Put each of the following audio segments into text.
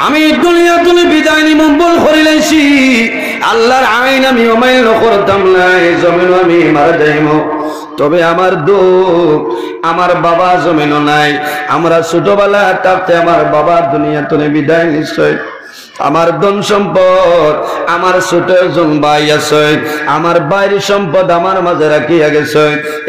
আমি দুনিয়া তুমি বিদায় নিমন্ত্রণ করিলেছি আল্লাহর আইন আমি অমান্য করতাম নাই জমিন আমি মারা যাইম তবে আমার দুঃখ আমার বাবা জমিনও নাই আমরা ছোটবেলা থাকতে আমার বাবা দুনিয়া তুমি বিদায় নিশ্চয় আমার ধন সম্পদ আমার ছোট একজন ভাই আছে আমার বাইরের সম্পদ আমার মাঝে রাখিয়া গেছে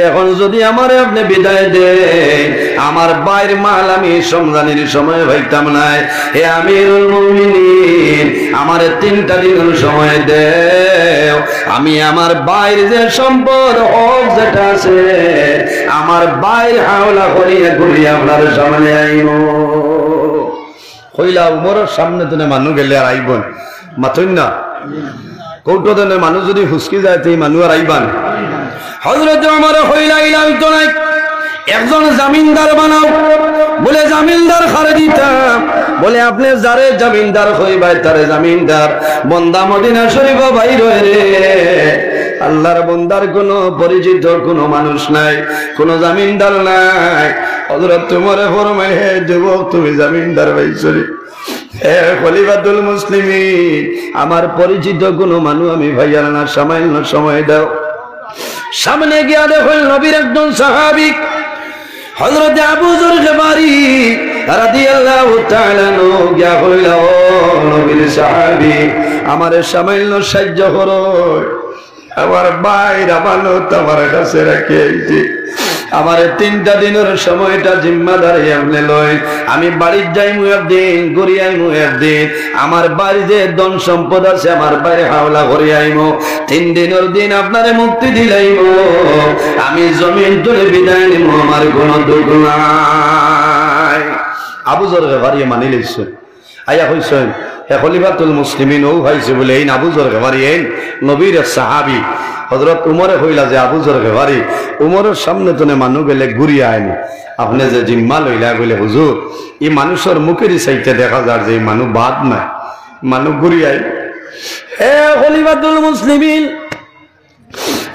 এখন যদি আমার আপনি বিদায় দেন আমার বাইর মাল আমি সম্মানের সময় পাইতাম নাই হে আমিরুল মুমিনিন আমার 3টা দিনের সময় দেও আমি আমার বাইর যে সম্পদ হক যেটা আছে আমার বাইর হাওলা করিয়া ঘুরিয়া আপনার সামনে আইব কইলা উমরের সামনে তুমি মানুষ গেলে আর আইবন মাথুন না কৌটো দিনের মানুষ যদি হুসকি যায় তো এই মানুষ আর আইবান হযরত ওমর কইলা ইলাম তো নাই একজন জমিনদার বানাও বলে জমিনদার খারে দিতাম বলে আপনি যারে জমিনদার হইবাই তারে জমিনদার বন্দা মদিনা শরীফ বাইর রে আল্লাহর বন্দার কোনো পরিচিত কোনো মানুষ নাই কোনো জমিনদার নাই হযরত ওমরে ফরমায় হে যুবক তুমি জমিনদার ভাইছরি হে খলিফাতুল মুসলিমিন আমার পরিচিত কোনো মানুষ আমি ভাইয়ার না সামান্য সময় দাও সামনে গিয়া দেখুন নবীর একজন সাহাবী হযরত আবু যর গফারি রাদিয়াল্লাহু তাআলা আনহু গিয়া কইল ও নবীর সাহাবী আমারে সামান্য সাহায্য করো আমার ভাইর আমানত আমার কাছে রেখে আইছি আমার 3টা দিনের সময়টা জিম্মাদারি আপনি লই আমি বাড়ির যাইমু একদিন ঘুরি আইমু একদিন আমার বাড়িতে ধন সম্পদ আছে আমার বাইরে হাওলা করে আইমু 3 দিনের দিন আপনারে মুক্তি দিলাইব আমি জমিন তুলে বিদায় নিব আমার কোনো দুঃখ নাই আবু যর গফারি মানি লইছে আয়া কইছেন হে খলিফাতুল মুসলিমিন ও ভাইছে বলে এই আবু যর গফারি এই নবীর সাহাবী হযরত উমরে কইলা যে আবু যর গফারি উমরের সামনে তো মানুষ গেলে ঘুরিয়ে আইনি আপনি যে জিম্মা লইলা বলে হুজুর এই মানুষের মুখের চাইতে দেখা যায় যে মানুষ বাদ নাই মানুষ ঘুরিয়ে আই হে খলিফাতুল মুসলিমিন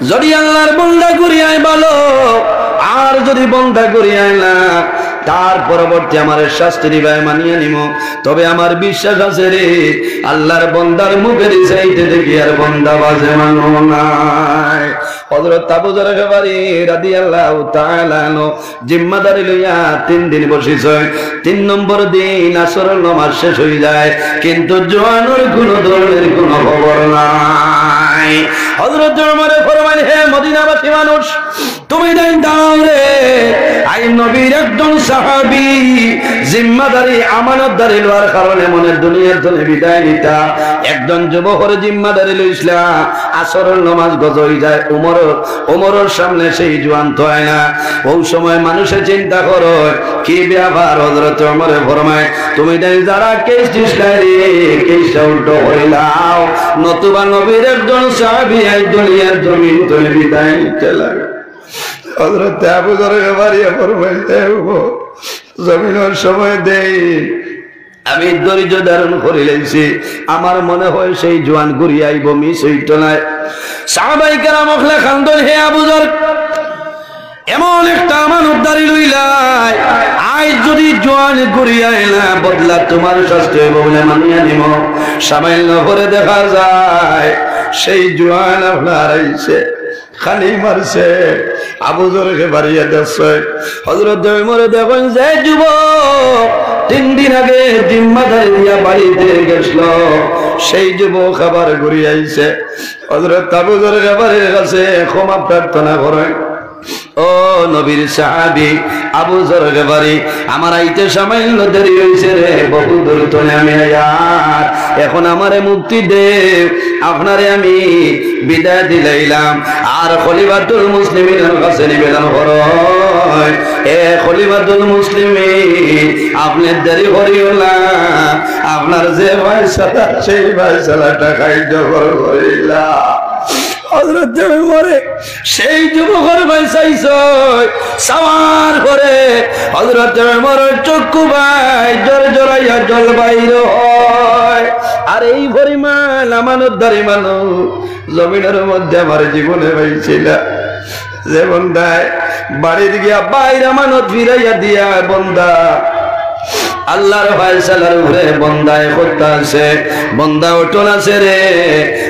যদি আল্লাহর বান্দা ঘুরিয়ে আই ভালো আর যদি বান্দা ঘুরিয়ে আই না তার পরবর্তী আমার শাস্তি দিবাই মানিয়ে নিব তবে আমার বিশ্বাস আছে রে আল্লাহর বান্দার মুখের চাইতে দেখি আর বান্দা বাজে মানো নাই হযরত আবু যর গফারি রাদিয়াল্লাহু তাআলা আনহু জিম্মাদারি লইয়া 3 দিন বসিছে 3 নম্বর দিন আসরের নামাজ শেষ হয়ে যায় কিন্তু জওয়ানের কোনো ধরনের কোনো খবর নাই হযরত ওমর ফরমান হে মদিনাবাসী মানুষ তুমি দাও রে আই নবীর একজন সাহাবী জিম্মাদারি আমানতদারি লওয়ার কারণে মনে দুনিয়ার জন্য বিদায় নিতা একজন যুবকের জিম্মাদারি লইছলা আসরের নামাজ গজই যায় ওমরের সামনে সেই জওয়ান তো হয় না ওই সময় মানুষে চিন্তা করে কি ব্যাপার হযরত ওমরে ফরমায় তুমি যারা কেস দিছলাই কেসটা উল্টো হইলাও নতুবা নবীর একজন সাহাবী এই দুনিয়ার জমিন তুলে বিদায় নিতে লাগে হযরত আবু যর গফারি ফরমাইতে জমিনের সময় দেই আমি ধৈর্য ধারণ করে লইছি আমার মনে হয় সেই জওয়ান ঘুরিয়ে আইব মিস হইত না সাহাবায়ে কেরাম ওখলে খান্দন হে আবু যর এমন একটা আমানতদারি লইলাই আজ যদি জওয়ান ঘুরিয়ে আইলা বদলা তোমার শাস্তি হইব বলে মানিয়ে নিব সামান্য করে দেখা যায় সেই জওয়ান আপনার আইছে খালি মারছে আবু যরকে বাড়িয়ে দেখছে হযরত ওমর দেখেন যে যুবক 3 দিন আগে জিম্মাদারি দিয়া বাড়িতে গেছিল সেই যুবক আবার ঘুরে আইছে হযরত আবু যরকে বাড়ির কাছে ক্ষমা প্রার্থনা করেন ও নবীর সাহাবী আবু যর গফারি আমার আইতে সামান্য দেরি হইছে রে বহু দূর তনে আমি আয়ার এখন আমারে মুক্তি দে আপনারে আমি বিদায় দিলাইলাম আর খলিফাতুল মুসলিমিনের কাছে নিবেদন করই এ খলিফাতুল মুসলিমিন আপনি দেরি করিও না আপনার যে ফয়সালা সেই ফয়সালাটা কার্য করিলা হযরত ওমরে সেই যুবকের বাইসাইছ সাওয়ার করে হযরত ওমরের চক্ষু ভাই জোরে জোরাইয়া জল বাইর হয় আর এই পরিমাণ আমানতদারি মানুষ জমিনের মধ্যে আমার জীবনে পাইছিল যে বন্দায় বাড়ির গিয়া বাইরে আমানত ফিরাইয়া দিয়া বন্দা আল্লাহর ফয়সালার উপরে বন্দায় করতে আছে, বন্দা ওঠন আছে রে।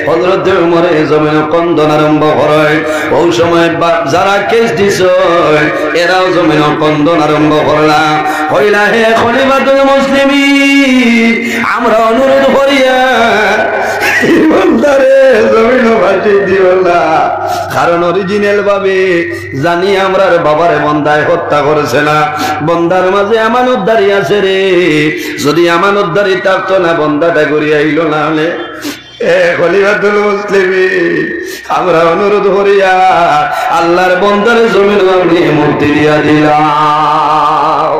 হযরত ওমর জমিন কন্দন আরম্ভ করে। ওই সময় যারা কেস দিছ এরাও জমিন কন্দন আরম্ভ করলা। হইলা হে খলিফাতুল মুসলিমিন, আমরা অনুরোধ করিয়া বন্দারে জমিন বাঁচিয়ে দিও না, কারণ অরিজিনাল ভাবে জানি আমরার বাবারে বন্দায় হত্যা করেছে না, বন্দার মাঝে আমানতদারি আছে রে। যদি আমানতদারি থাকতো না বন্দাটা ঘুরিয়ে আইল না হলে খলিফাতুল মুসলিমিন আমরা অনুরোধ করিয়া আল্লাহর বন্দার জমিন আপনি মুক্তি দিয়া দিলাম।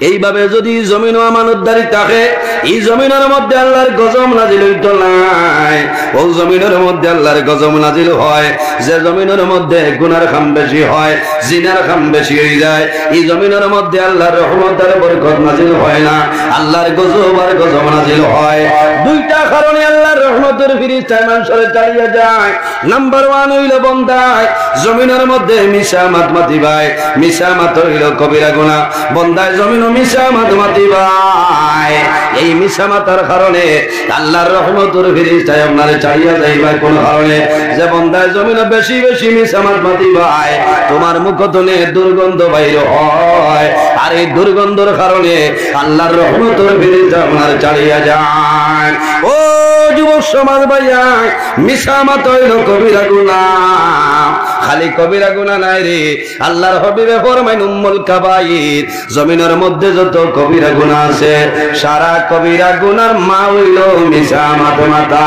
এইভাবে যদি জমিন আমানতদারি থাকে, এই জমিনের মধ্যে আল্লাহর গজব নাজিল হইতো নাই। ও জমিনের মধ্যে আল্লাহর গজব নাজিল হয় যে জমিনের মধ্যে গুনার খাম বেশি হয়, জিনার খাম বেশি হয়ে যায়। এই জমিনের মধ্যে আল্লাহর রহমত আর বরকত নাজিল হয় না, আল্লাহর গজব আর গজব নাজিল হয়। দুইটা কারণে আল্লাহর রহমতের ফিরিস্তা মানুষের চালিয়ে যায়। নাম্বার 1 হইল বন্দায় জমিনের মধ্যে মিশা মাত মাতিবাই, মিশা মাত হইল কবিরা গুনাহ। বন্দায় জমিন মিশা মাত মাতিবাই, এই মিশা মাতার কারণে আল্লাহর রহমতের ফিরিস্তা আপনারে চালিয়ে যাইবার কোন কারণে যে বন্দায় জমিন বেশি বেশি মিশা মাত মাতিবাই, তোমার মুখতনে দুর্গন্ধ বাইর হয়। আর এই দুর্গন্ধের কারণে আল্লাহর রহমতের ফিরিস্তা আপনারে চালিয়ে যায়। ও যুবক সমাজ ভাইয়া, মিশা মাত হইল কবিরা গুনাহ। খালি কবিরা গুনাহ নাই রে, আল্লাহর হাবিবে ফরমাইন উম্মুল কাবাইর, জমিনের মধ্যে যত কবিরা গুনাহ আছে সারা কবিরা গুনার মা হইল মিশা মাত মাতা।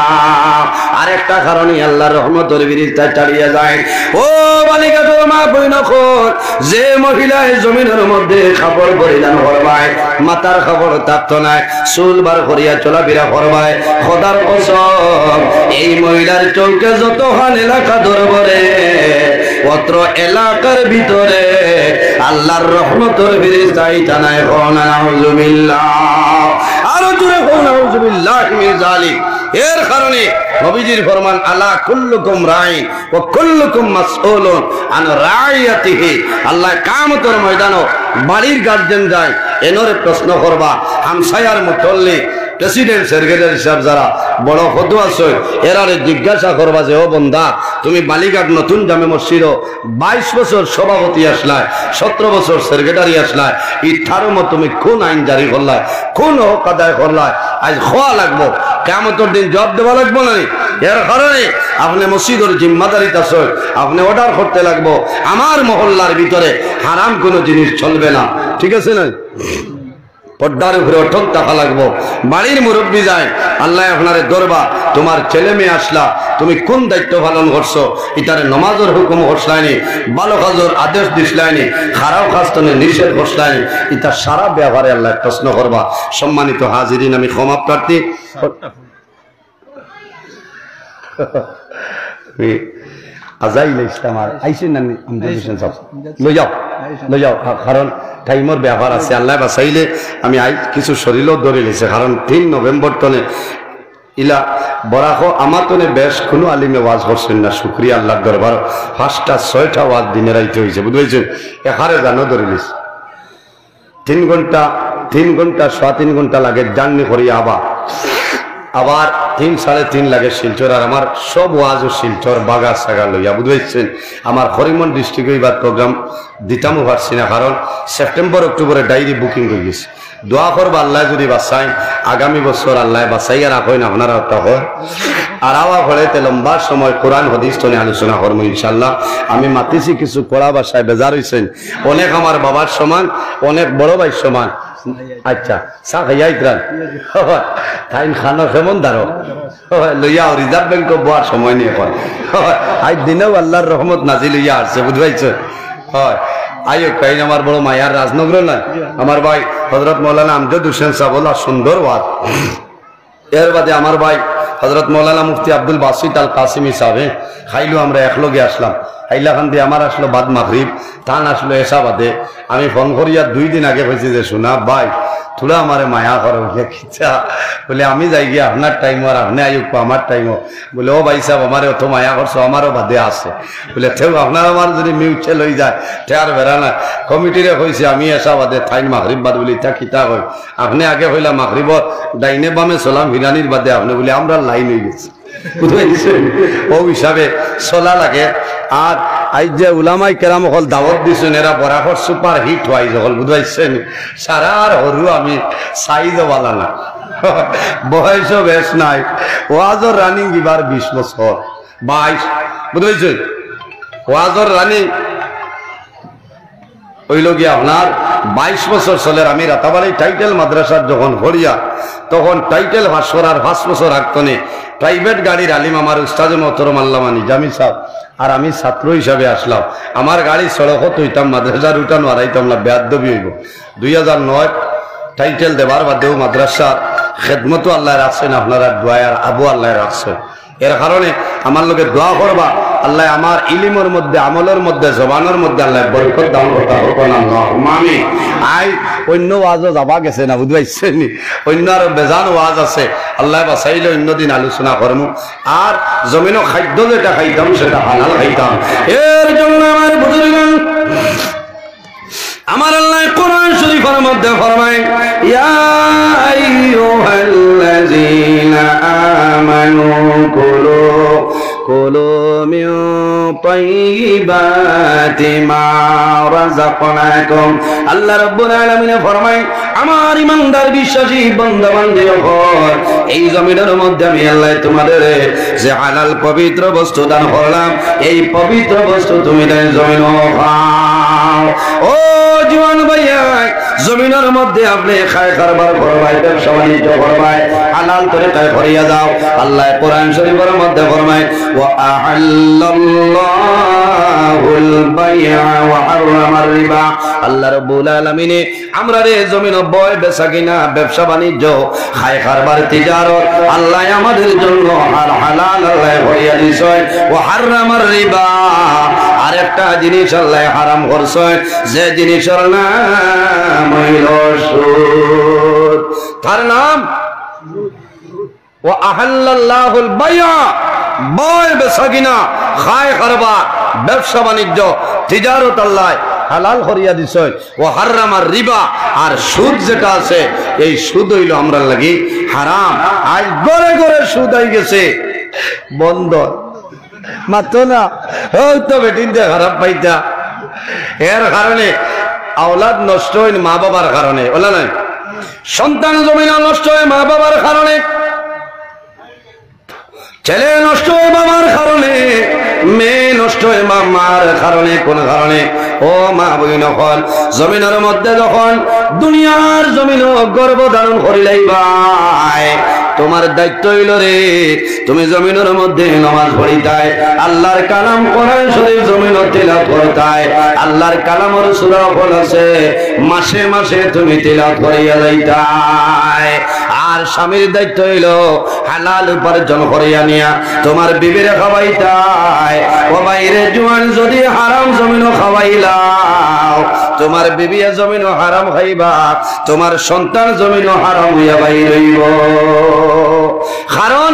আরেকটা কারণে আল্লাহর রহমতের ফিরিস্তা চালিয়ে যায়। ও বালিকা তোর মা বইন খোর, যে মহিলায় জমিনের মধ্যে কাপড় পরিধান করবায়, মাতার কাপড় থাকতো না, চুল বার করিয়া চলাফেরা করবায়, খোদার কসম এই মহিলার চৌকে যত হান এলাকা ধরবরে অত্র এলাকার ভিতরে আল্লাহর রহমতের ফিরিস্তা ইতানায় কোনা নাউজুবিল্লাহ, আরো জোরে কোনা নাউজুবিল্লাহ মিন যালিক। এর কারণে নবীজির ফরমান আলা কুল্লুকুম রাইন ওয়া কুল্লুকুম মাসউলুন আন রাইয়াতিহি। আল্লাহ কিয়ামতের ময়দানে বাড়ির গার্জেন যায় এনরে প্রশ্ন করবা, হামসায়ার মুতল্লি প্রেসিডেন্ট সেক্রেটারি সাহেব যারা বড় কত আছে এরারে জিজ্ঞাসা করবা যে ও বন্দা তুমি বালিঘাট নতুন জামে মসজিদ 22 বছর সভাপতি আসলায়, 17 বছর সেক্রেটারি আসলায়, ইঠারো মত তুমি কোন আইন জারি করলায়, কোন হক আদায় করলায়, আজ খোয়া লাগবো, কিয়ামতের দিন জবাব দেওয়া লাগবো না। এর কারণে আপনি মসজিদের জিম্মাদারিতে আছে, আপনি অর্ডার করতে লাগবো আমার মহল্লার ভিতরে হারাম কোনো জিনিস চলবে না, ঠিক আছে না? পর্দার উপরে অটল থাকা লাগবো। বাড়ির মুরব্বী যায় আল্লাহ আপনারে দরবা, তোমার ছেলে মেয়ে আসলা, তুমি কোন দায়িত্ব পালন করছো, ইটারে নমাজের হুকুম করছলাইনি, ভালো কাজের আদেশ দিছলাইনি, খারাপ কাজ তনে নিষেধ করছলাইনি, ইটা সারা ব্যাপারে আল্লাহ প্রশ্ন করবা। সম্মানিত হাজিরিন, আমি ক্ষমা প্রার্থী। আজাইল ইসলাম আর আইসেন না লই যাও লই যাও, কারণ টাইমের ব্যাপার আছে। আল্লাহ বাঁচাইলে আমি কিছু শরীরও ধরে নিছে, কারণ 3 নভেম্বর তনে ইলা বরাখো আমার তনে বেশ কোনো আলিমে ওয়াজ করছেন না। শুক্রিয়া আল্লাহর দরবার, 5টা 6টা ওয়াজ দিনে রাইতে হয়েছে, বুঝতে এখানে জানো ধরে নিছে। 3 ঘন্টা 3.5 ঘন্টা লাগে জার্নি করি, আবার 3 সাড়ে 3 লাগে শিলচর। আর আমার সব ওয়াজও শিলচর বাগা সাগা লইয়া, বুঝতে আমার হরিমন ডিস্ট্রিক্টে এবার প্রোগ্রাম দিতামও পারছি না, কারণ সেপ্টেম্বর অক্টোবরে ডায়েরি বুকিং হয়ে গেছে। দোয়া করবো আল্লাহ যদি বাঁচায় আগামী বছর আল্লাহ বাঁচাইয়া রাখেন আপনারা হয়। আর আওয়া ফলেতে লম্বা সময় কোরআন হাদিস তনে আলোচনা করবো ইনশাল্লাহ। আমি মাতিছি কিছু কড়া ভাষায় বেজার হয়েছেন, অনেক আমার বাবার সমান, অনেক বড় ভাই সমান। আচ্ছা চা খাইয়া ইতরান তাই খানো কেমন দাঁড়ো লইয়া রিজার্ভ ব্যাংক বোয়ার সময় নিয়ে কয় আজ দিনেও আল্লাহর রহমত নাজি লইয়া আসছে, বুঝবাইছ? হয় আইও কাইন আমার বড় মায়ার রাজনগর না আমার ভাই হযরত মৌলানা আমজাদ হোসেন সাহেব সুন্দর ওয়াজ। এর বাদে আমার ভাই হযরত মৌলানা মুফতি আব্দুল বাসিত আল কাসিমি সাহেব খাইলো, আমরা একলগে আসলাম। হাইলাখান দিয়ে আমার আসলো বাদ মাগরিব, টান আসলো এসা বাদে। আমি ফোন করিয়া 2 দিন আগে হয়েছি যে শোনা ভাই থোড়া আমার মায়া করে বলে কিচ্ছা বলে আমি যাই গিয়ে আপনার টাইম আর আপনি আইব আমার টাইমও বলে ও ভাই সাহেব আমার অত মায়া করছো আমারও বাদে আছে বলে তেও আপনার আমার যদি মিউচুয়াল হয়ে যায় তে আর বেড়া না কমিটিরে কইছে আমি এসা বাদে থাইন মাগরিব বাদ বলি তা খিতা কই আপনি আগে হইলা মাগরিবর ডাইনে বামে চলাম ভিরানির বাদে আপনি বলে আমরা লাইন হয়ে গেছি ও হিসাবে চলা লাগে আর আজ যে উলামাই কেরাম হল দাওয়াত দিছেন এরা বরাবর সুপার হিট হয় যখন বুঝাইছেন সারা আর হরু আমি সাইজ বালা না বয়সও বেশ নাই ওয়াজর রানিং এবার 20 বছর 22 বুঝাইছেন ওয়াজর রানিং হইল গিয়ে আপনার 22 বছর চলে আমি রাতাবাড়ি টাইটেল মাদ্রাসার যখন ভরিয়া তখন টাইটেল ভাস করার 5 বছর আগতনে প্রাইভেট গাড়ির আলিম আমার উস্তাদ মোহতরম আল্লামা নিজামী সাহেব আর আমি ছাত্র হিসাবে আসলাম আমার গাড়ি সড়কত হইতাম মাদ্রাসার উঠানো হারাইতাম না বেয়াদবি হইব 2009 টাইটেল দেবার বাদেও মাদ্রাসার খেদমত আল্লাহ রাখছেন আপনারা দোয়ার আবু আল্লাহ রাখছেন এর কারণে আমার লোকে দোয়া করবা আল্লাহ আমার ইলিমের মধ্যে আমলের মধ্যে জবানের মধ্যে আল্লাহ বরকত দান করতে হোক না আমি আই অন্য ওয়াজও যাবা গেছে না বুঝবাইছেন অন্য আর বেজান ওয়াজ আছে আল্লাহ বাঁচাইলে অন্য দিন আলোচনা করবো আর জমিনও খাদ্য যেটা খাইতাম সেটা হালাল খাইতাম এর জন্য আমার বুজুর্গগণ আমার আল্লাহ কোরআন শরীফের মধ্যে ফরমায় ইয়া আইয়ুহাল্লাযীনা আমানু কুলু মিন তাইয়্যিবাতি মা রাযাকনাকুম আল্লাহ রাব্বুল আলামিন ফরমায় আমার ঈমানদার বিশ্বাসী বান্দা বান্দীগণ এই জমিনের মধ্যে আমি আল্লাহ তোমাদের যে হালাল পবিত্র বস্তু দান করলাম এই পবিত্র বস্তু তুমি তাই জমিন খাও ও জওয়ান ভাইয়া জমিনের মধ্যে আপনি খায় কারবার করবাই ব্যবসা বাণিজ্য করবাই হালাল তরিকায় করিয়া যাও আল্লাহ কোরআন শরীফের মধ্যে ফরমায় ওয়া আহাল্লাল্লাহুল বাই'a ওয়া হারামার রিবা আল্লাহ রাব্বুল আলামিন আমরা রে জমিন বয় বেচা কিনা ব্যবসা বাণিজ্য খায় কারবার তিজারত আল্লাহ আমাদের জন্য হালাল আল্লাহ করিয়া দিয়েছে ওয়া হারামার রিবা আরেকটা জিনিস আল্লাহ হারাম করছে যে জিনিসের নাম হইল সুদ তার নাম ওয়া আহাল্লাল্লাহুল বাই'a বয় বেচা কিনা খায় কারবার ব্যবসা বাণিজ্য তিজারত আল্লাহ হালাল করিয়া দিছে ওয়া হারামার রিবা আর সুদ যেটা আছে এই সুদ হইল আমরা লাগি হারাম আজ গরে গরে সুদ হয়ে গেছে বন্ধ মাত্র না হয়তো বেটিন দিয়ে খারাপ পাইতা এর কারণে আওলাদ নষ্ট হয় মা বাবার কারণে বলা নাই সন্তান জমিনা নষ্ট হয় মা বাবার কারণে ছেলে নষ্ট হয় বাবার কারণে মেয়ে নষ্ট হয় মার কারণে কোন কারণে ও মা বইন হল জমিনের মধ্যে যখন দুনিয়ার জমিন গর্ভ ধারণ করিলাই ভাই তোমার দায়িত্ব হইল রে তুমি জমিনের মধ্যে নামাজ পড়িতাই আল্লাহর কালাম কোরআন শরীফ জমিন তিলাওয়াত করতাই আল্লাহর কালামের সূরা ফল আছে মাসে মাসে তুমি তিলাওয়াত করিয়া যাইতাই আর স্বামীর দায়িত্ব হইল হালাল উপার্জন করিয়া নিয়া তোমার বিবিরে খাওয়াইতাই ও বাইরে জোয়ান যদি হারাম জমিন খাওয়াইলাও তোমার বিবি জমিন হারাম খাইবা তোমার সন্তান জমিন হারাম হইয়া বাইর হইব কারণ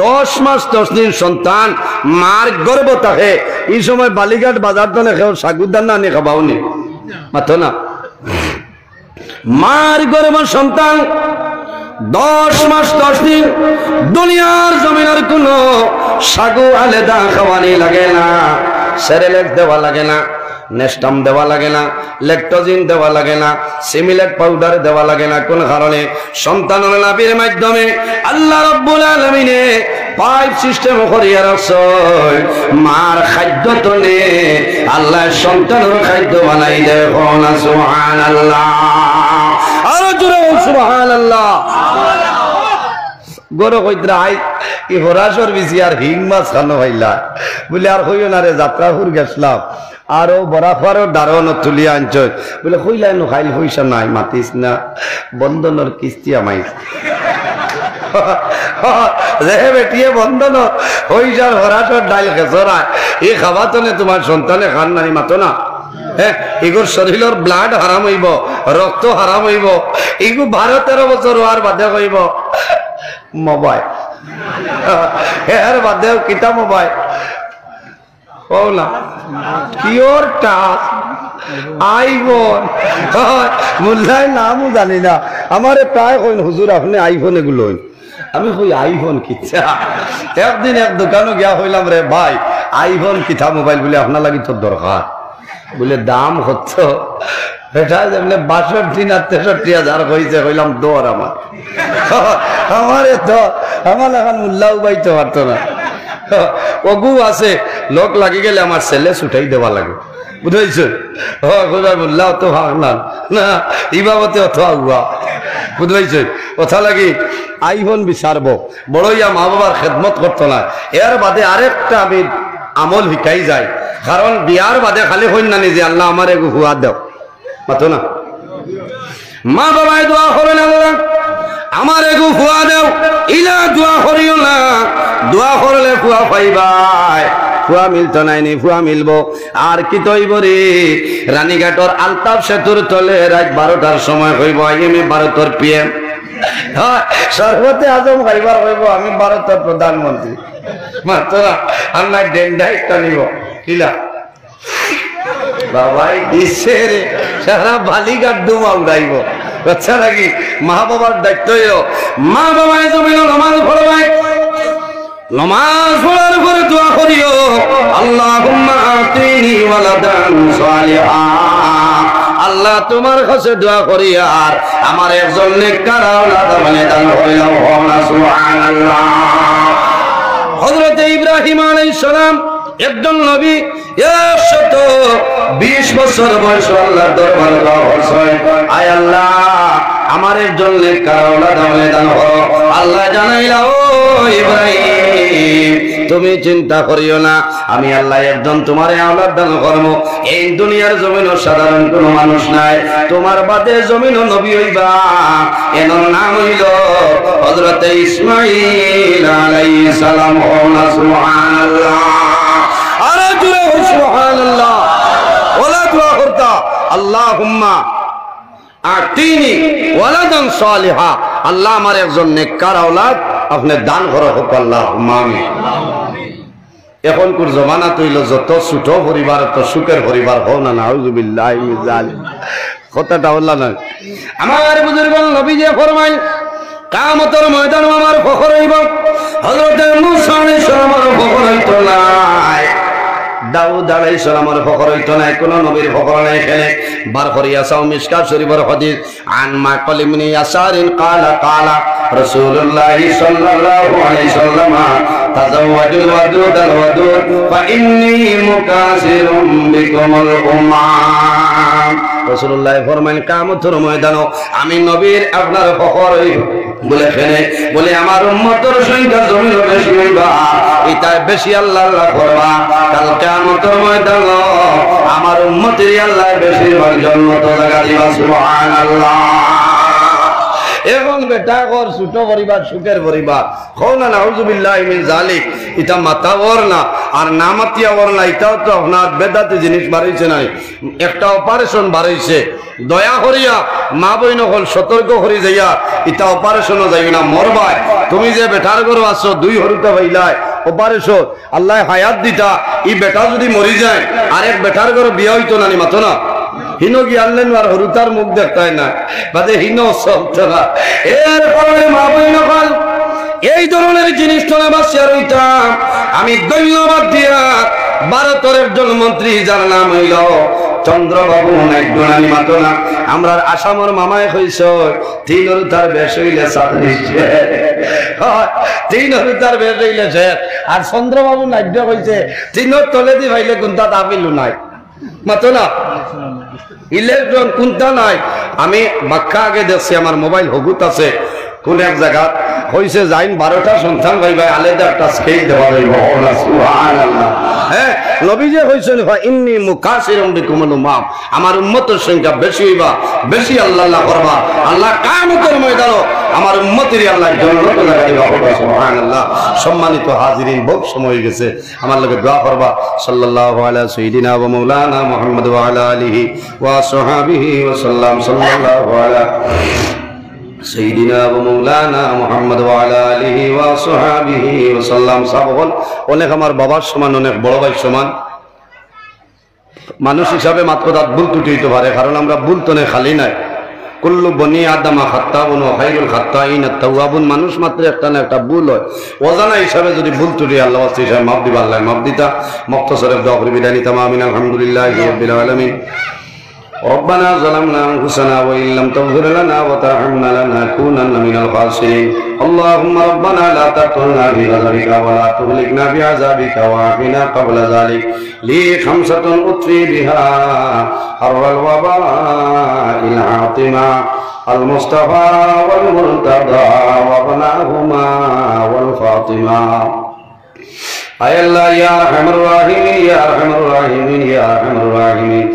10 মাস 10 দিন সন্তান মার গর্ভ থাকে এই সময় বালিঘাট বাজার দলে কেউ সাগুদান না নিয়ে খাবাওনি মাত্র না মার গর্ভ সন্তান 10 মাস 10 দিন দুনিয়ার জমিনের কোন সাগু আলাদা খাওয়ানি লাগে না সেরেলেক দেওয়া লাগে না নেস্টাম দেওয়া লাগে না ল্যাকটোজিন দেওয়া লাগে না সিমিলেট পাউডার দেওয়া লাগে না কোন কারণে সন্তানের নাভির মাধ্যমে আল্লাহ রাব্বুল আলামিন পাইপ সিস্টেম করিয়া রাখছে মার খাদ্য তলে আল্লাহ সন্তানের খাদ্য বানাই দেয় না সুবহানাল্লাহ আর জোরে সুবহানাল্লাহ গরো কইত্রা আই কি হরাসর বিসি আর হিং মাছ খানো হইলা বলে আর হইও না রে যাত্রাপুর গেছলাম আরো বড়া খাওয়ারও দারণ তুলিয়া আনছ বলে হইলাই নো খাইল পয়সা নাই মাতিস না বন্ধনের কিস্তি আমাই রে বেটিয়ে বন্ধন হইসার হরাসর ডাইল খেসরায় এই খাওয়া তো তোমার সন্তানে খান নাই মাতো না হ্যাঁ এগুর শরীরের ব্লাড হারাম হইব, রক্ত হারাম হইব, এগু 12-13 বছর হওয়ার বাদে হইব মোবাইল, এর বাদেও কিতা মোবাইল না কিওর টাচ আইফোন, মোল্লাই নামও জানি না। আমারে প্রায় কইন হুজুর আপনি আইফোন এগুলো হইন, আমি কই আইফোন কিতা। একদিন এক দোকানে গিয়া হইলাম, রে ভাই আইফোন কিতা মোবাইল বলে আপনার লাগি তোর দরকার, বলে দাম হচ্ছে বেটা যেমনি 62 না 63,000 হয়েছে। হইলাম দর আমারে তো আমার এখন মোল্লাও বাইতে পারতো না। অগু আছে লোক লাগি গেলে আমার ছেলে ছুটাই দেওয়া লাগে, বুঝাইছ? মোল্লাও তো ভাবলাম না এই বাবতে অত আগুয়া, বুঝাইছ? কথা লাগি আইফোন বিচারব বড়ইয়া মা বাবার খেদমত করতো না। এর বাদে আরেকটা আমি আমল শিকাই যায়, কারণ বিয়ার বাদে খালি হইন না নিজে আল্লাহ আমার এগু হুয়া দেও মাতো না, মা বাবায় দোয়া করে না আমার এগু হুয়া দেও, ইলা দোয়া করিও না, দোয়া করলে ফুয়া পাইবাই। ফুয়া মিলতো নাইনি, ফুয়া মিলবো। আর কি তৈব রে রানীঘাটর আলতাফ সেতুর তলে রাত 12টার সময় হইব আমি ভারতের PM, সর্বতে আজম খাইবার হইব আমি ভারতের প্রধানমন্ত্রী, মাত্র আমরা ডেন্ডাইটা নিব কিলা বাবাই দিচ্ছে রে সারা বালিঘাট ডুমা উড়াইব। আচ্ছা নাকি মা বাবার দায়িত্ব, মা বাবাই জমিন নামাজ পড়বাই, নামাজ পড়ার পরে দোয়া করিও আল্লাহুম্মা আতিনি ওয়ালাদান সালিহা, আল্লাহ তোমার কাছে দোয়া করি আর আমার একজন নেককার আওলাদ মানে দান হইলাম না। সুবহানাল্লাহ। হযরত ইব্রাহিম আলাইহিস সালাম একজন নবী, 120 বছর বয়স আল্লাহর দরবারে দোয়া করছেন, আয় আল্লাহ আমার একজন নেককার আওলাদ মানে দান করো। আল্লাহ জানাইলা, ও ইব্রাহিম তুমি চিন্তা করিও না, আমি আল্লাহ একজন তোমার আওলাদ দান করব। এই দুনিয়ার জমিনও সাধারণ কোন মানুষ নাই, তোমার বাদে জমিনও নবী হইবা, এর নাম হইল হযরত ইসমাঈল আলাইহিস সালাম। সুবহানাল্লাহ। আরে জুড়ে সুবহানাল্লাহ। ওলা দোয়া করতা আল্লাহুম্মা আতিনি ওয়ালাদান সালিহা, আল্লাহ আমার একজন নেককার আওলাদ আপনি দান করো হোক আল্লাহুম্মা আমিন। এখনকার জমানা তৈল যত ছোট পরিবার তো সুখের পরিবার হও না, নাউযুবিল্লাহি মিন যালিক। কথাটা বললা না আমার বুজুর্গ নবী যে ফরমায় কিয়ামতের ময়দানে আমার ফখর হইব, হযরত মূসা আলাইহিস সালামের ফখর হইতো না, দাউদ আলাইহিস সালামের ফখর হইতো না, কোন নবীর ফখর নাই। এখানে বার করিয়া সাও মিশকাত শরীফের হাদিস আন মাকাল ইবনে ইয়াসারিন ক্বালা ক্বালা রাসূলুল্লাহ সাল্লাল্লাহু আলাইহি সাল্লাম তাজাওয়াজুল ওয়াদুদাল ওয়াদুদ ফা ইন্নী মুকাসিরুম বিকুমুল উম্মাম। রাসূলুল্লাহ ফরমান কিয়ামতের ময়দানে আমি নবীর আপনার ফখর হইব বলে এখানে বলে আমার উম্মতের সংখ্যা জমিন বেশি হইবা, এটা বেশি আল্লাহ আল্লাহ করবা, কাল কিয়ামতের ময়দানে আমার উম্মতের আল্লাহ বেশিরভাগ জান্নাত জায়গা দিবা। সুবহানাল্লাহ। এখন বেটা কর ছোট পরিবার সুখের পরিবার হও না, নাউযুবিল্লাহি মিন যালিক। এটা মাথা ওর না আর না মাতিয়া ওর না, এটাও তো আপনার বেদাতি জিনিস বাড়াইছে নাই। একটা অপারেশন বাড়াইছে, দয়া করিয়া মা বইন হল সতর্ক করি যাইয়া এটা অপারেশনও যাইবে না, মরবাই। তুমি যে বেটার ঘর আছো 2 হরুতা ভাইলাই অপারেশন আল্লাহ হায়াত দিতা, ই বেটা যদি মরি যায় আরেক বেটার ঘর বিয়া হইতো না, মাতো না হিন গিয়ে আনলেন আর হরুতার মুখ দেখতাই না বাদে হিন চলতো না। এর কারণে মা বইন হল এই ধরনের জিনিসটা আমার শেয়ার হইতাম। আমি ধন্যবাদ দিয়া ভারতের একজন মন্ত্রী যার নাম হইল চন্দ্রবাবু নাইডু, নানি মাতো না আমরা আসামের মামায় হইছ 3 হরুতার বেশ হইলে 3 হরুতার বেশ হইলে সে, আর চন্দ্রবাবু নাইডু হইছে 3 তলে দি ভাইলে কোনটা তাপিলু নাই, মাতো না ইলেকট্রন কোনটা নাই। আমি বাক্কা আগে দেখছি আমার মোবাইল হগুত আছে, কোন এক জায়গা হইছে যাইন 12টা সন্তান ভাই ভাই আলাদা একটা স্কেল দেওয়া হইব। সুবহানাল্লাহ। হ্যাঁ নবী যে হইছেন ইন্নী মুকাসিরুম বিকুমুল উম্মাম, আমার উম্মতের সংখ্যা বেশি হইবা, বেশি আল্লাহ আল্লাহ করবা, আল্লাহ কিয়ামতের ময়দানে আমার উম্মতেরই আল্লাহ জান্নাতে লাগাইবা। সুবহানাল্লাহ। সম্মানিত হাজিরিন, বহুত সময় হয়ে গেছে, আমার লগে দোয়া করবা। সাল্লাল্লাহু আলা সাইয়্যিদিনা ওয়া মাওলানা মুহাম্মদ ওয়া আলা আলিহি ওয়া সাহবিহি ওয়া সাল্লাম। সাল্লাল্লাহু আলা সাইয়্যিদিনা ওয়া মাওলানা মুহাম্মদ ওয়া আলা আলিহি ওয়া সাহবিহি ওয়া সাল্লাম। সাবল অনেক আমার বাবার সমান, অনেক বড় ভাই সমান। মানুষ হিসাবে মাত্র তার ভুল ত্রুটি হইতে পারে, কারণ আমরা ভুল তো খালি নাই। কুল্লু বনি আদমা খাত্তাবুন ওয়া খায়রুল খাত্তাইন আত-তাওয়াবুন। মানুষ মাত্র একটা না একটা ভুল হয়, অজানা হিসাবে যদি ভুল ত্রুটি আল্লাহ ওয়াস্তে হিসাবে মাফ দিবা, আল্লাহ মাফ দিতা। মুক্তাসার দোয়া করে বিদায় নিতাম। আমিন। আলহামদুলিল্লাহি রাব্বিল আলামিন। ربنا ظلمنا أنفسنا وإن لم تغفر لنا وترحمنا لنكونن من الخاسرين. اللهم ربنا لا تقتلنا بغضبك ولا تهلكنا بعذابك وعافنا قبل ذلك. لي خمسة أطفي بها حر الوباء العاطمة، المصطفى والمرتضى وابناهما والفاطمة. أي الله يا أرحم الراحمين، يا أرحم الراحمين، يا أرحم الراحمين।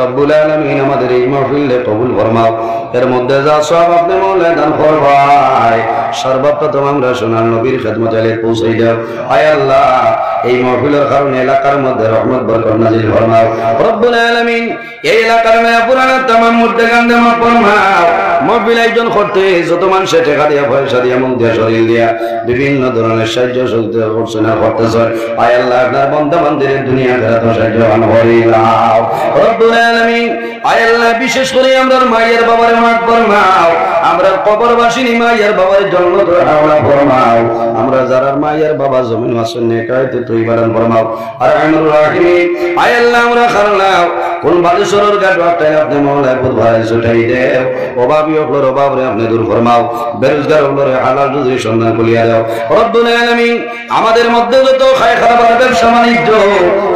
রব্বুল আলামিন আমাদের এই মাহফিলে কবুল ফরমাও। এর মধ্যে যা সওয়াব আপনি মওলা দান ফরমায়, সর্বপ্রথম আমরা সোনার নবীর খিদমতে পৌঁছাই দাও। আয় আল্লাহ, এই মাহফিলের কারণে এলাকার মধ্যে রহমত বরকত নাজিল ফরমাও। রব্বুল আলামিন এই এলাকার পুরানা तमाम মুর্দেগানকে মাফ ফরমাও। মাহফিল আয়োজন করতে যত মানুষ টাকা দিয়া, পয়সা দিয়া, মন দিয়া, শরীর দিয়া বিভিন্ন ধরনের সাহায্য সহযোগিতা করছেন আর করতেছে, আয় আল্লাহ আপনার বান্দা বান্দিদের দুনিয়া আখিরাত সাহায্যবান করে দাও। রব্বুল আলামিন আয় আল্লাহ, বিশেষ করে আমরার মায়ের বাবার মাফ ফরমাও, আমরা কবরবাসিনী মায়ের বাবার জান্নাত হাওলা ফরমাও। আমরা যারা মায়ের বাবা জমিন আছেন নেকায়েতে তৈবারান ফরমাও। আর রহমানুর রহিম আয় আল্লাহ, আমরা খারলাও কোন বালেশ্বরের গাড় বাটাই আপনি মওলা বুধ ভাই ছুটাই দেও। অভাবী হলোর অভাবরে আপনি দূর ফরমাও, বেরোজগার হলোর হালাল রুজির সন্ধান করিয়া দাও। রব্বুল আলামিন আমাদের মধ্যে যত খায় খারাপ ব্যবসা বাণিজ্য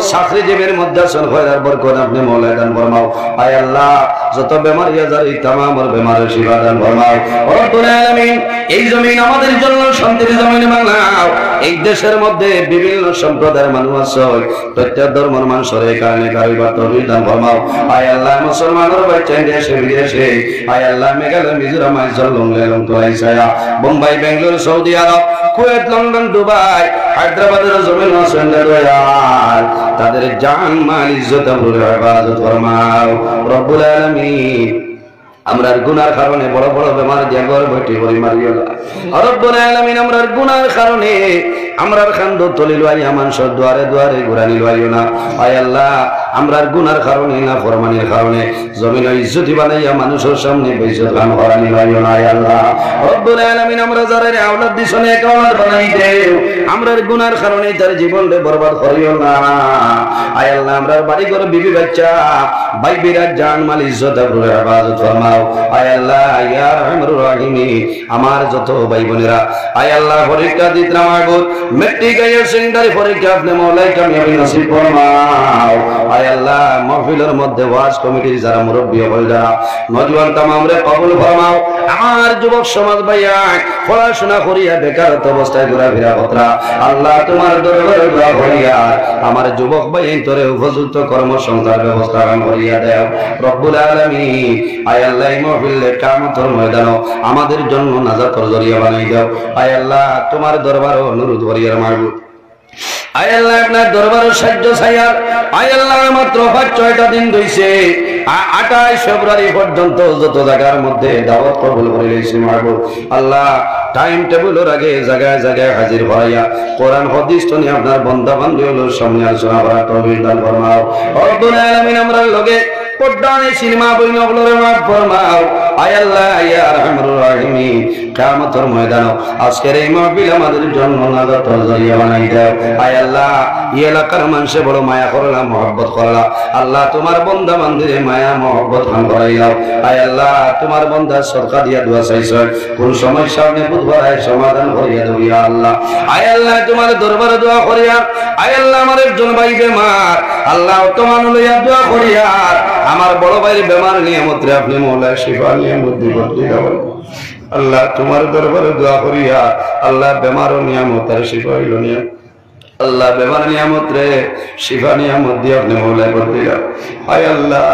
চাকরিজীবীর মধ্যে আছেন খয়রার বরকত আপনি মওলা দান ফরমাও। আয় আল্লাহ, যত বেমারি আজার এই तमाम বেমারের শিফা দান ফরমাও। রব্বুল আলামিন এই জমিন আমাদের জন্য শান্তির জমিন বানাও। এই দেশের মধ্যে বিভিন্ন সম্প্রদায়ের মানুষ আছে, প্রত্যেক ধর্মের মানুষের কারণে কারিবার তৌফিক দান ফরমাও। আয় আল্লাহ, মুসলমানের বাচ্চা দেশে বিদেশে, আয় আল্লাহ, মেঘালয়, মিজোরাম, আইজল, লেলং, তোলাইছায়া, বোম্বাই, বেঙ্গালুরু, সৌদি আরব, কুয়েত, লন্ডন, দুবাই, হায়দ্রাবাদের জমিন আছেন দয়াল, তাদের জান মাল ইজ্জত হেফাজত ফরমাও। রব্বুল আলামিন আমরার গুনার কারণে বড় বড় বেমার দিয়া ঘর বইটি করি মারিও না। রব্বুল আলামিন আমরার গুনার কারণে আমরার খান্দ তলি লইয়া মানুষের দুয়ারে দুয়ারে ঘুরানি লইও না। আয় আল্লাহ, আমরার গুনার কারণে না ফরমানির কারণে জমিন ইজ্জতি বানাইয়া মানুষের সামনে বেইজ্জত গান করানি লইও না। আয় আল্লাহ, রব্বুল আলামিন আমরা যারা আওলাদ দিছনে এক আওলাদ বানাই দেও, আমরার গুনার কারণে তার জীবনকে বরবাদ করিও না। আয় আল্লাহ, আমরার বাড়ি ঘর বিবি বাচ্চা ভাই বিরাট জান মাল ইজ্জত আবরুর হেফাজত ফরমাও। আয় আল্লাহ, ইয়া রহমানুর রহিম আমার যত ভাই বোনেরা আয় আল্লাহ পরীক্ষা দিতে মাগুত মেট্রিক হায়ার সেকেন্ডারি পরীক্ষা আপনি মওলাই কামিয়াবি নসিব ফরমাও। আয় আল্লাহ, মাহফিলের মধ্যে ওয়াজ কমিটির যারা মুরব্বি হল যারা নওজোয়ান तमाम রে কবুল ফরমাও। আমার যুবক সমাজ ভাইয়া পড়াশোনা করিয়া বেকারত্ব অবস্থায় ঘোরাফেরা করা, আল্লাহ তোমার দরবারে দোয়া করিয়া আমার যুবক ভাই তোরে উপযুক্ত কর্মসংস্থান ব্যবস্থা করিয়া দাও। রব্বুল আলামিন আয় আল্লাহ, এই মাহফিলে কিয়ামতের ময়দানে আমাদের জন্য নাজাতের জরিয়া বানাই দাও। আয় আল্লাহ, তোমার দরবারে অনুরোধ করিয়া মাগো। আয় আল্লাহ, আপনার দরবারে সাহায্য চাইয়ার আয় আল্লাহ, মাত্র 5-6টা দিন হইছে, 28 ফেব্রুয়ারি পর্যন্ত যত জায়গার মধ্যে দাওয়াত কবুল করে লইছি মাগো। আল্লাহ, টাইম টেবিলের আগে জায়গায় জায়গায় হাজির হইয়া কোরআন হাদিস তো নিয়ে আপনার বান্দা বান্দীদের সামনে আলোচনা করার তৌফিক দান ফরমাও। রব্বুল আলামিন আমরা লগে পর্দানে সিনেমা বই নগলরে মাফ ফরমাও। আয় আল্লাহ, ইয়া রহমানুর রহিম কিয়ামতের ময়দানে আজকের এই মাহফিল আমাদের জন্য নাজাতের জরিয়া বানাই দাও। আয় আল্লাহ, এই এলাকার মানুষে বড় মায়া করলা, মহব্বত করলা, আল্লাহ তোমার বান্দা বান্দিরে মায়া মহব্বত খান করাই দাও। আয় আল্লাহ, তোমার বান্দা সরকার দিয়া দোয়া চাইছ, কোন সমস্যা আপনি বুধবার সমাধান করিয়া দাও ইয়া আল্লাহ। আয় আল্লাহ, তোমার দরবারে দোয়া করিয়া আয় আল্লাহ, আমার একজন ভাই বেমার, আল্লাহ তোমার লইয়া দোয়া করিয়া আমার বড় ভাইয়ের বেমার নিয়ামত রে আপনি মওলা শিফা নিয়ামত দিবতে দাও। আল্লাহ তোমার দরবারে দোয়া করিয়া আল্লাহ বেমার ও নিয়ামত আর শিফা হইল নিয়ামত আল্লাহ বেমার নিয়ামত রে শিফা নিয়ামত দিয়ে আপনি মৌলায় করে দিলাম। হায় আল্লাহ,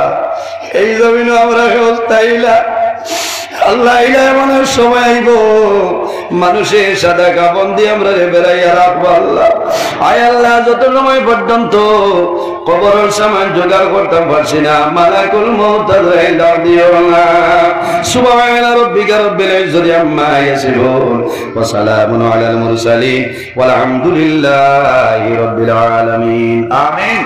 এই জমিনে আমরা অবস্থাইলা আল্লাহ ইলা এমন সময় আইব মানুষের সাদা কাপড় দিয়ে আমরা বেড়াইয়া রাখবো আল্লাহ। হায় আল্লাহ, যত সময় পর্যন্ত কবরের সামান জোগাড় করতে পারছি না, মালাকুল মউত দাও দিও না। সুবহানা রাব্বিকা রাব্বিল ইজ্জাতি আম্মা ইয়াসিফুন ওয়া সালামুন আলাল মুরসালিন ওয়াল হামদুলিল্লাহি রাব্বিল আলামিন। আমিন।